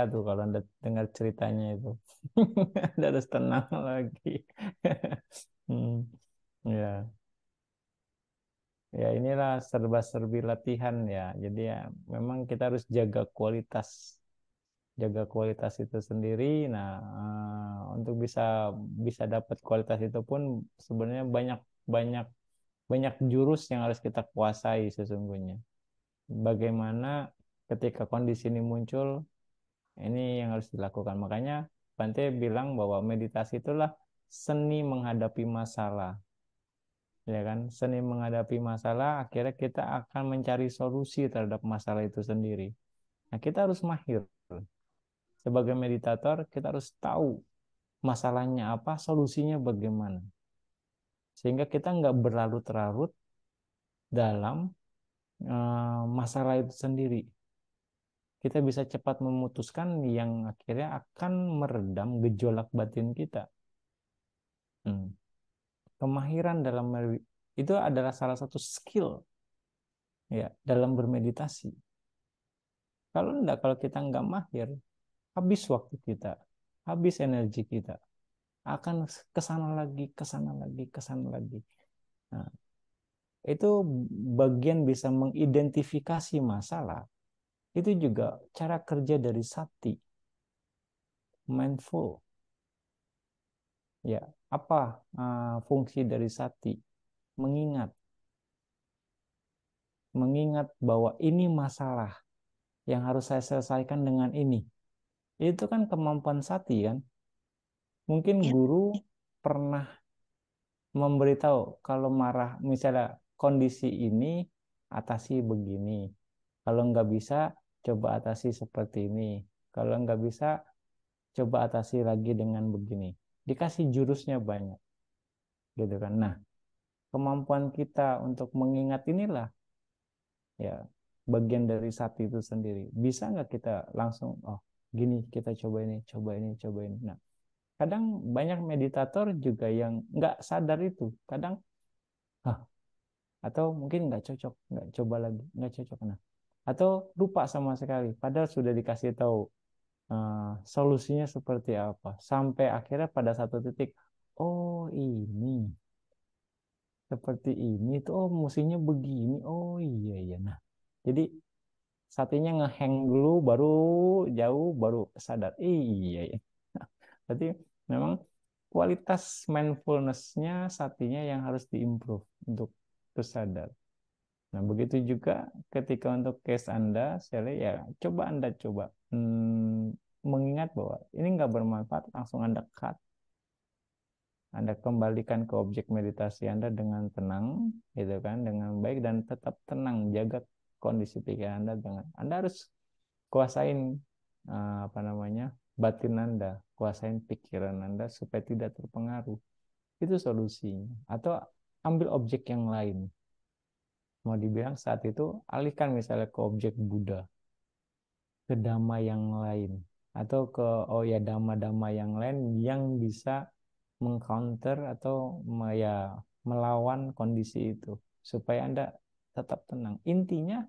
tuh kalau Anda dengar ceritanya itu. Anda harus tenang lagi. Hmm, ya, ya inilah serba-serbi latihan ya. Jadi ya memang kita harus jaga kualitas itu sendiri. Nah, untuk bisa bisa dapat kualitas itu pun sebenarnya banyak banyak banyak jurus yang harus kita kuasai sesungguhnya. Bagaimana ketika kondisi ini muncul, ini yang harus dilakukan. Makanya Bante bilang bahwa meditasi itulah seni menghadapi masalah. Ya kan? Seni menghadapi masalah, akhirnya kita akan mencari solusi terhadap masalah itu sendiri. Nah, kita harus mahir. Sebagai meditator, kita harus tahu masalahnya apa, solusinya bagaimana. Sehingga kita nggak berlarut-larut dalam masalah itu sendiri. Kita bisa cepat memutuskan yang akhirnya akan meredam gejolak batin kita. Hmm. Kemahiran dalam itu adalah salah satu skill ya dalam bermeditasi. Kalau kita nggak mahir, habis waktu kita, habis energi kita, akan ke sana lagi, ke sana lagi, ke sana lagi. Nah, itu bagian bisa mengidentifikasi masalah. Itu juga cara kerja dari sati, mindful. Ya, apa fungsi dari sati? Mengingat, mengingat bahwa ini masalah yang harus saya selesaikan dengan ini. Itu kan kemampuan sati kan. Mungkin Ya, guru pernah memberitahu kalau marah, misalnya kondisi ini atasi begini. Kalau nggak bisa, coba atasi seperti ini. Kalau nggak bisa, coba atasi lagi dengan begini. Dikasih jurusnya banyak, gitu kan. Nah, kemampuan kita untuk mengingat inilah ya bagian dari sati itu sendiri. Bisa nggak kita langsung, oh gini kita coba ini, coba ini, coba ini. Nah, kadang banyak meditator juga yang nggak sadar itu. Kadang, hah, atau mungkin nggak cocok, nggak coba lagi, nggak cocok. Nah, atau lupa sama sekali. Padahal sudah dikasih tahu solusinya seperti apa. Sampai akhirnya pada satu titik, oh ini seperti ini tuh, oh musimnya begini. Oh iya iya. Nah, jadi satunya ngehang dulu, baru jauh, baru sadar. Iya iya. Berarti memang kualitas mindfulness-nya satunya yang harus diimprove untuk terus sadar. Nah, begitu juga ketika untuk case Anda, saya lihat ya coba Anda coba mengingat bahwa ini nggak bermanfaat, langsung Anda cut. Anda kembalikan ke objek meditasi Anda dengan tenang, gitu kan, dengan baik dan tetap tenang, jaga kondisi pikiran Anda dengan Anda harus kuasain apa namanya batin Anda, kuasain pikiran Anda supaya tidak terpengaruh. Itu solusinya. Atau ambil objek yang lain. Mau dibilang saat itu alihkan misalnya ke objek Buddha, ke dhamma yang lain, atau ke oh ya dhamma-dhamma yang lain yang bisa mengcounter atau ya melawan kondisi itu supaya Anda tetap tenang. Intinya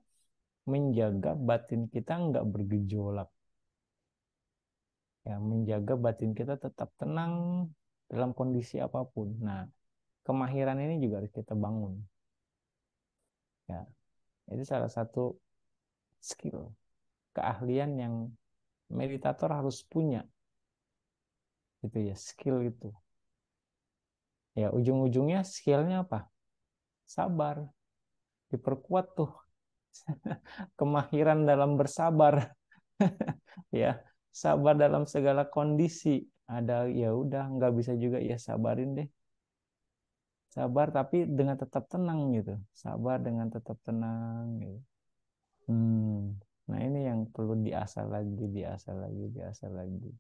menjaga batin kita nggak bergejolak, ya menjaga batin kita tetap tenang dalam kondisi apapun. Nah, kemahiran ini juga harus kita bangun. Ya, itu salah satu skill, keahlian yang meditator harus punya. Itu ya, skill itu. Ya, ujung-ujungnya skillnya apa? Sabar. Diperkuat tuh kemahiran dalam bersabar. Ya, sabar dalam segala kondisi. Ada ya udah nggak bisa juga ya sabarin deh. Sabar tapi dengan tetap tenang gitu. Sabar dengan tetap tenang gitu. Hmm. Nah, ini yang perlu diasah lagi, diasah lagi, diasah lagi.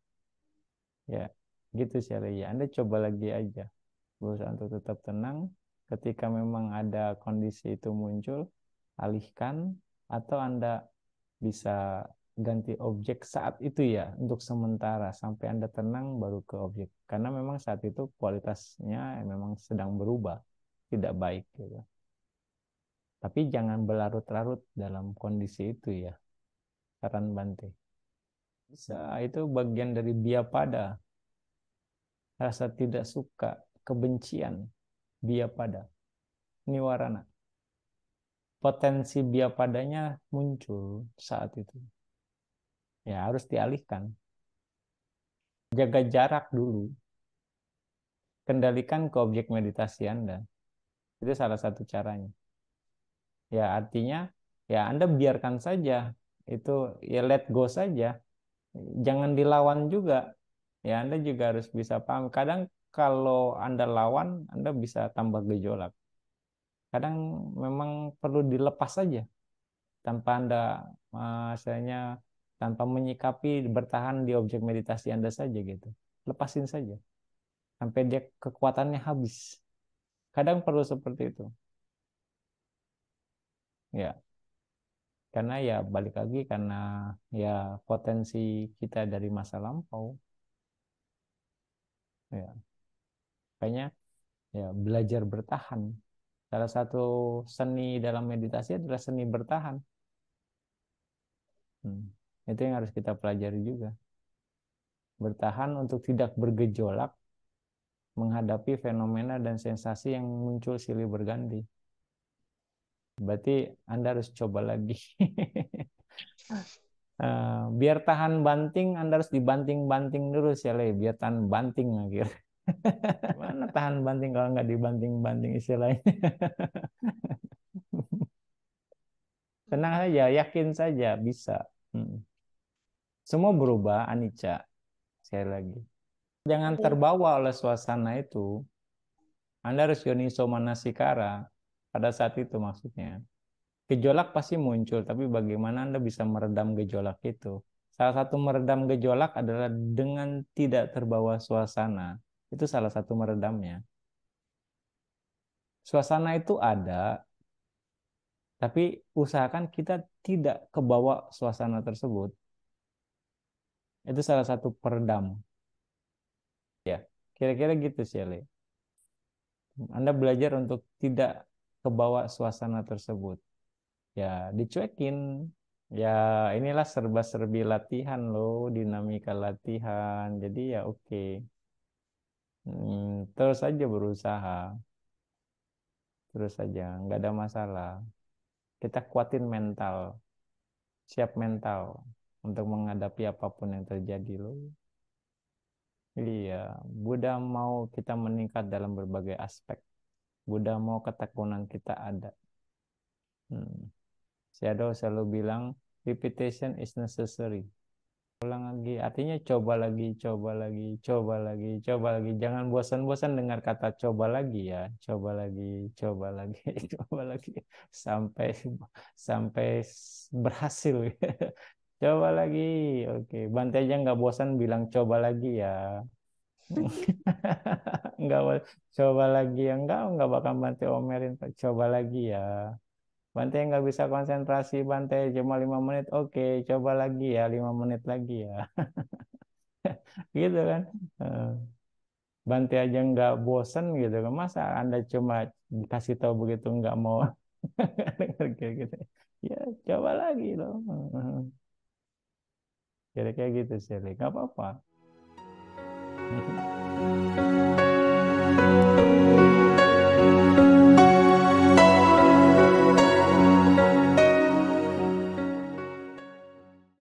Ya, gitu sih ya. Anda coba lagi aja. Berusaha untuk tetap tenang. Ketika memang ada kondisi itu muncul, alihkan atau Anda bisa ganti objek saat itu ya untuk sementara sampai Anda tenang baru ke objek. Karena memang saat itu kualitasnya memang sedang berubah, tidak baik gitu. Tapi jangan berlarut-larut dalam kondisi itu ya. Saran Bante. Bisa, itu bagian dari biapada. Rasa tidak suka, kebencian, biapada, niwarana. Potensi biapadanya muncul saat itu. Ya harus dialihkan. Jaga jarak dulu. Kendalikan ke objek meditasi Anda. Itu salah satu caranya. Ya artinya ya Anda biarkan saja. Itu ya let go saja. Jangan dilawan juga. Ya Anda juga harus bisa paham. Kadang kalau Anda lawan, Anda bisa tambah gejolak. Kadang memang perlu dilepas saja tanpa Anda misalnya tanpa menyikapi bertahan di objek meditasi Anda saja gitu. Lepasin saja sampai dia kekuatannya habis. Kadang perlu seperti itu. Ya, karena ya balik lagi karena ya potensi kita dari masa lampau. Ya, kayaknya ya belajar bertahan. Salah satu seni dalam meditasi adalah seni bertahan. Hmm. Itu yang harus kita pelajari juga. Bertahan untuk tidak bergejolak menghadapi fenomena dan sensasi yang muncul silih berganti. Berarti Anda harus coba lagi. Biar tahan banting, Anda harus dibanting-banting dulu sih, biar tahan banting akhir. Mana tahan banting kalau nggak dibanting-banting istilahnya. Tenang saja, yakin saja bisa. Hmm. Semua berubah, anicca. Sekali lagi. Jangan terbawa oleh suasana itu. Anda harus yoniso manasikara pada saat itu maksudnya. Gejolak pasti muncul, tapi bagaimana Anda bisa meredam gejolak itu? Salah satu meredam gejolak adalah dengan tidak terbawa suasana. Itu salah satu meredamnya. Suasana itu ada, tapi usahakan kita tidak kebawa suasana tersebut. Itu salah satu peredam. Ya, kira-kira gitu sih, Le. Anda belajar untuk tidak kebawa suasana tersebut. Ya, dicuekin. Ya, inilah serba-serbi latihan loh, dinamika latihan. Jadi ya oke. Terus saja berusaha. Terus saja, nggak ada masalah. Kita kuatin mental. Siap mental untuk menghadapi apapun yang terjadi loh. Iya, Buddha mau kita meningkat dalam berbagai aspek. Buddha mau ketekunan kita ada. Hmm. Shadow selalu bilang, repetition is necessary. Ulang lagi, artinya coba lagi, coba lagi, coba lagi, coba lagi. Jangan bosan-bosan dengar kata coba lagi ya, coba lagi, coba lagi, coba lagi, sampai sampai berhasil. Coba lagi, oke. Bantai aja nggak bosan bilang coba lagi ya. Nggak coba lagi ya, nggak bakal Bantai omelin. Coba lagi ya. Bantai nggak bisa konsentrasi, Bantai cuma 5 menit. Oke, coba lagi ya, 5 menit lagi ya. Gitu kan. Eh, Bantai aja nggak bosen gitu kan. Masa Anda cuma dikasih tahu begitu nggak mau denger kayak gitu. Ya, coba lagi loh. Kira-kira gitu sih, nggak apa-apa.